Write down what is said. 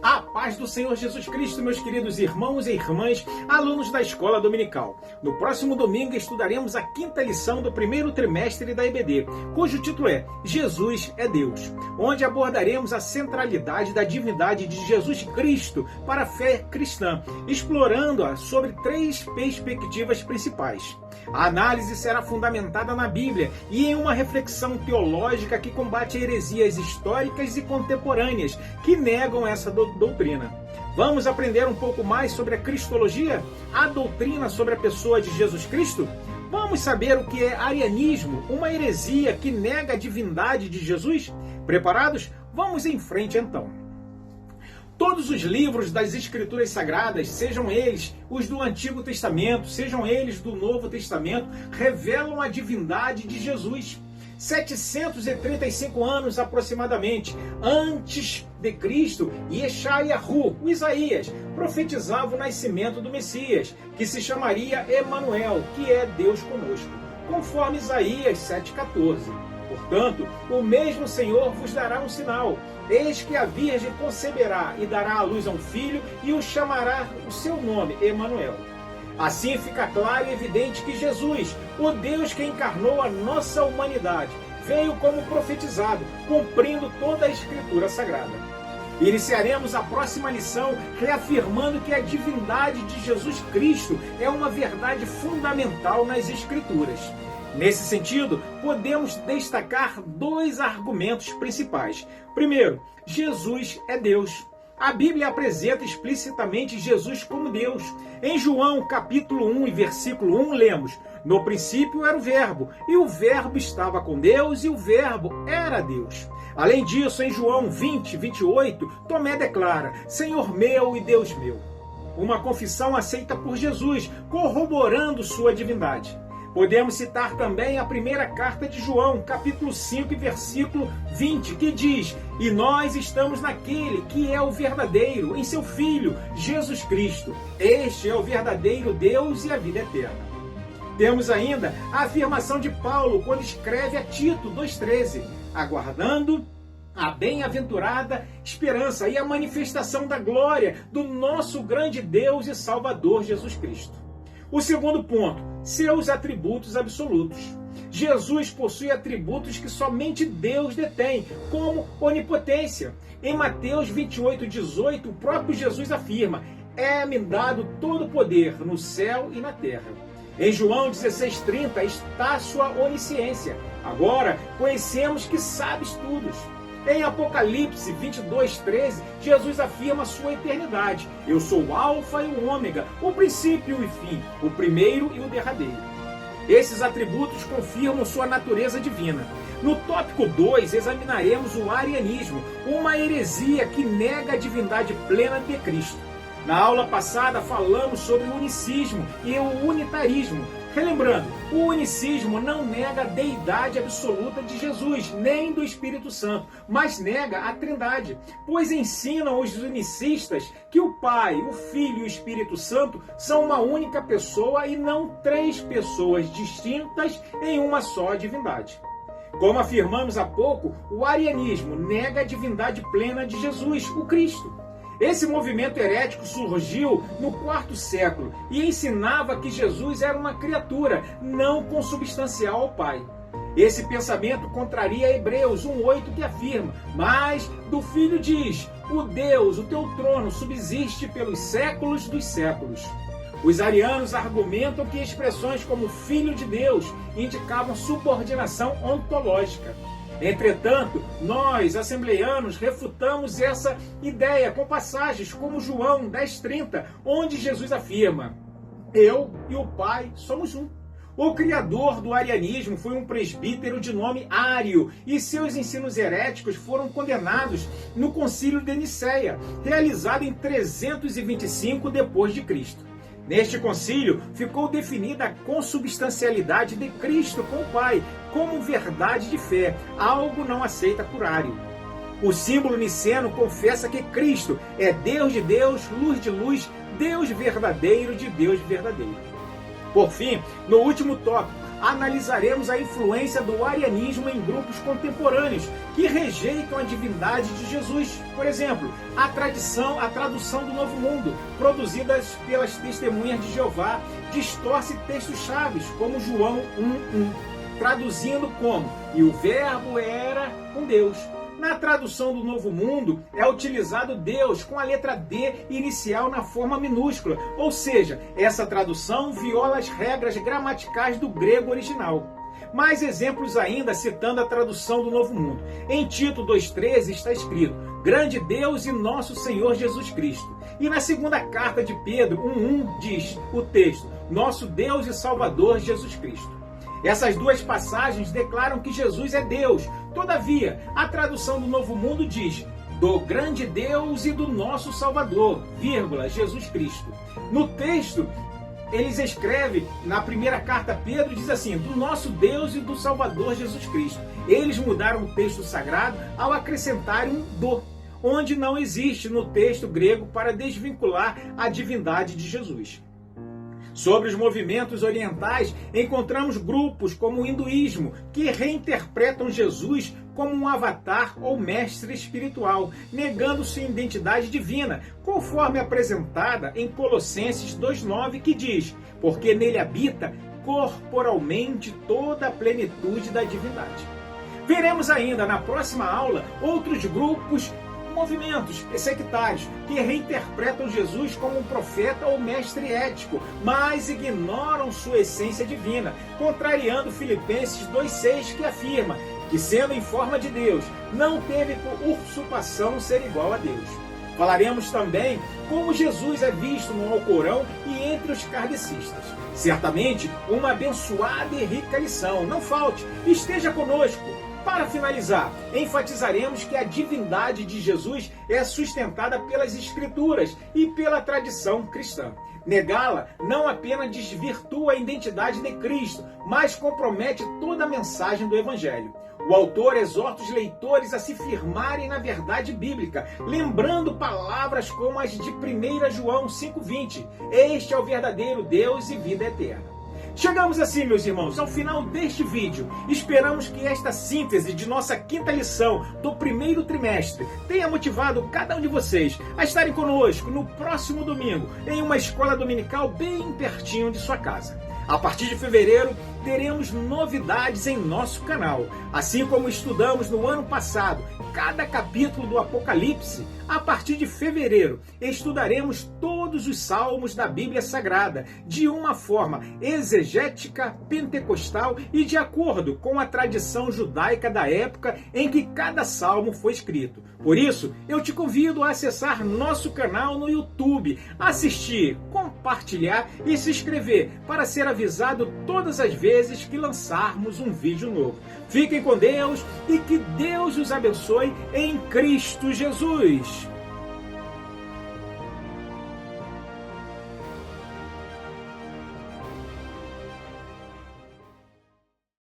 A paz do Senhor Jesus Cristo, meus queridos irmãos e irmãs, alunos da Escola Dominical. No próximo domingo estudaremos a quinta lição do primeiro trimestre da EBD, cujo título é Jesus é Deus, onde abordaremos a centralidade da divindade de Jesus Cristo para a fé cristã, explorando-a sobre três perspectivas principais. A análise será fundamentada na Bíblia e em uma reflexão teológica que combate heresias históricas e contemporâneas que negam essa doutrina. Vamos aprender um pouco mais sobre a cristologia, a doutrina sobre a pessoa de Jesus Cristo? Vamos saber o que é arianismo, uma heresia que nega a divindade de Jesus? Preparados? Vamos em frente então. Todos os livros das Escrituras Sagradas, sejam eles os do Antigo Testamento, sejam eles do Novo Testamento, revelam a divindade de Jesus. 735 anos aproximadamente antes de Cristo, Yeshayahu, o Isaías, profetizava o nascimento do Messias, que se chamaria Emanuel, que é Deus conosco, conforme Isaías 7,14. Portanto, o mesmo Senhor vos dará um sinal. Eis que a Virgem conceberá e dará à luz a um filho e o chamará o seu nome, Emanuel. Assim fica claro e evidente que Jesus, o Deus que encarnou a nossa humanidade, veio como profetizado, cumprindo toda a Escritura Sagrada. Iniciaremos a próxima lição reafirmando que a divindade de Jesus Cristo é uma verdade fundamental nas Escrituras. Nesse sentido, podemos destacar dois argumentos principais. Primeiro, Jesus é Deus. A Bíblia apresenta explicitamente Jesus como Deus. Em João, capítulo 1 e versículo 1, lemos: no princípio era o Verbo, e o Verbo estava com Deus, e o Verbo era Deus. Além disso, em João 20, 28, Tomé declara: Senhor meu e Deus meu. Uma confissão aceita por Jesus, corroborando sua divindade. Podemos citar também a primeira carta de João, capítulo 5 e versículo 20, que diz: e nós estamos naquele que é o verdadeiro, em seu Filho, Jesus Cristo. Este é o verdadeiro Deus e a vida eterna. Temos ainda a afirmação de Paulo, quando escreve a Tito 2,13, aguardando a bem-aventurada esperança e a manifestação da glória do nosso grande Deus e Salvador Jesus Cristo. O segundo ponto, seus atributos absolutos. Jesus possui atributos que somente Deus detém, como onipotência. Em Mateus 28,18, o próprio Jesus afirma: é-me dado todo o poder no céu e na terra. Em João 16,30 está sua onisciência. Agora conhecemos que sabes tudo. Em Apocalipse 22,13, Jesus afirma sua eternidade. Eu sou o Alfa e o Ômega, o princípio e o fim, o primeiro e o derradeiro. Esses atributos confirmam sua natureza divina. No tópico 2, examinaremos o arianismo, uma heresia que nega a divindade plena de Cristo. Na aula passada falamos sobre o unicismo e o unitarismo. Relembrando, o unicismo não nega a deidade absoluta de Jesus, nem do Espírito Santo, mas nega a Trindade, pois ensinam os unicistas que o Pai, o Filho e o Espírito Santo são uma única pessoa e não três pessoas distintas em uma só divindade. Como afirmamos há pouco, o arianismo nega a divindade plena de Jesus, o Cristo. Esse movimento herético surgiu no IV século e ensinava que Jesus era uma criatura, não consubstancial ao Pai. Esse pensamento contraria Hebreus 1,8 que afirma: mas do Filho diz, o Deus, o teu trono subsiste pelos séculos dos séculos. Os arianos argumentam que expressões como Filho de Deus indicavam subordinação ontológica. Entretanto, nós, assembleianos, refutamos essa ideia com passagens como João 10,30, onde Jesus afirma: eu e o Pai somos um. O criador do arianismo foi um presbítero de nome Ário, e seus ensinos heréticos foram condenados no Concílio de Nicéia, realizado em 325 d.C. Neste concílio, ficou definida a consubstancialidade de Cristo com o Pai, como verdade de fé, algo não aceita por Ário. O símbolo niceno confessa que Cristo é Deus de Deus, luz de luz, Deus verdadeiro de Deus verdadeiro. Por fim, no último tópico, analisaremos a influência do arianismo em grupos contemporâneos que rejeitam a divindade de Jesus. Por exemplo, a tradução do Novo Mundo, produzidas pelas Testemunhas de Jeová, distorce textos chaves, como João 1:1, traduzindo como "E o Verbo era com Deus". Na tradução do Novo Mundo, é utilizado Deus com a letra D inicial na forma minúscula, ou seja, essa tradução viola as regras gramaticais do grego original. Mais exemplos ainda citando a tradução do Novo Mundo. Em Tito 2,13 está escrito: "Grande Deus e nosso Senhor Jesus Cristo". E na segunda carta de Pedro 1,1 diz o texto: "Nosso Deus e Salvador Jesus Cristo". Essas duas passagens declaram que Jesus é Deus. Todavia, a tradução do Novo Mundo diz: "Do grande Deus e do nosso Salvador, Jesus Cristo". No texto, eles escrevem, na primeira carta a Pedro, diz assim: "Do nosso Deus e do Salvador Jesus Cristo". Eles mudaram o texto sagrado ao acrescentarem um "do", onde não existe no texto grego para desvincular a divindade de Jesus. Sobre os movimentos orientais, encontramos grupos como o hinduísmo, que reinterpretam Jesus como um avatar ou mestre espiritual, negando sua identidade divina, conforme apresentada em Colossenses 2,9, que diz: "Porque nele habita corporalmente toda a plenitude da divindade". Veremos ainda na próxima aula outros grupos, movimentos sectários que reinterpretam Jesus como um profeta ou mestre ético, mas ignoram sua essência divina, contrariando Filipenses 2,6, que afirma que, sendo em forma de Deus, não teve por usurpação ser igual a Deus. Falaremos também como Jesus é visto no Alcorão e entre os kardecistas. Certamente uma abençoada e rica lição. Não falte, esteja conosco. Para finalizar, enfatizaremos que a divindade de Jesus é sustentada pelas Escrituras e pela tradição cristã. Negá-la não apenas desvirtua a identidade de Cristo, mas compromete toda a mensagem do Evangelho. O autor exorta os leitores a se firmarem na verdade bíblica, lembrando palavras como as de 1 João 5,20. "Este é o verdadeiro Deus e vida eterna". Chegamos assim, meus irmãos, ao final deste vídeo. Esperamos que esta síntese de nossa quinta lição do primeiro trimestre tenha motivado cada um de vocês a estarem conosco no próximo domingo, em uma escola dominical bem pertinho de sua casa. A partir de fevereiro, teremos novidades em nosso canal. Assim como estudamos no ano passado cada capítulo do Apocalipse, a partir de fevereiro estudaremos todos os salmos da Bíblia Sagrada de uma forma exegética, pentecostal e de acordo com a tradição judaica da época em que cada salmo foi escrito. Por isso, eu te convido a acessar nosso canal no YouTube, assistir, compartilhar e se inscrever para ser avisado todas as vezes que lançarmos um vídeo novo. Fiquem com Deus e que Deus os abençoe em Cristo Jesus.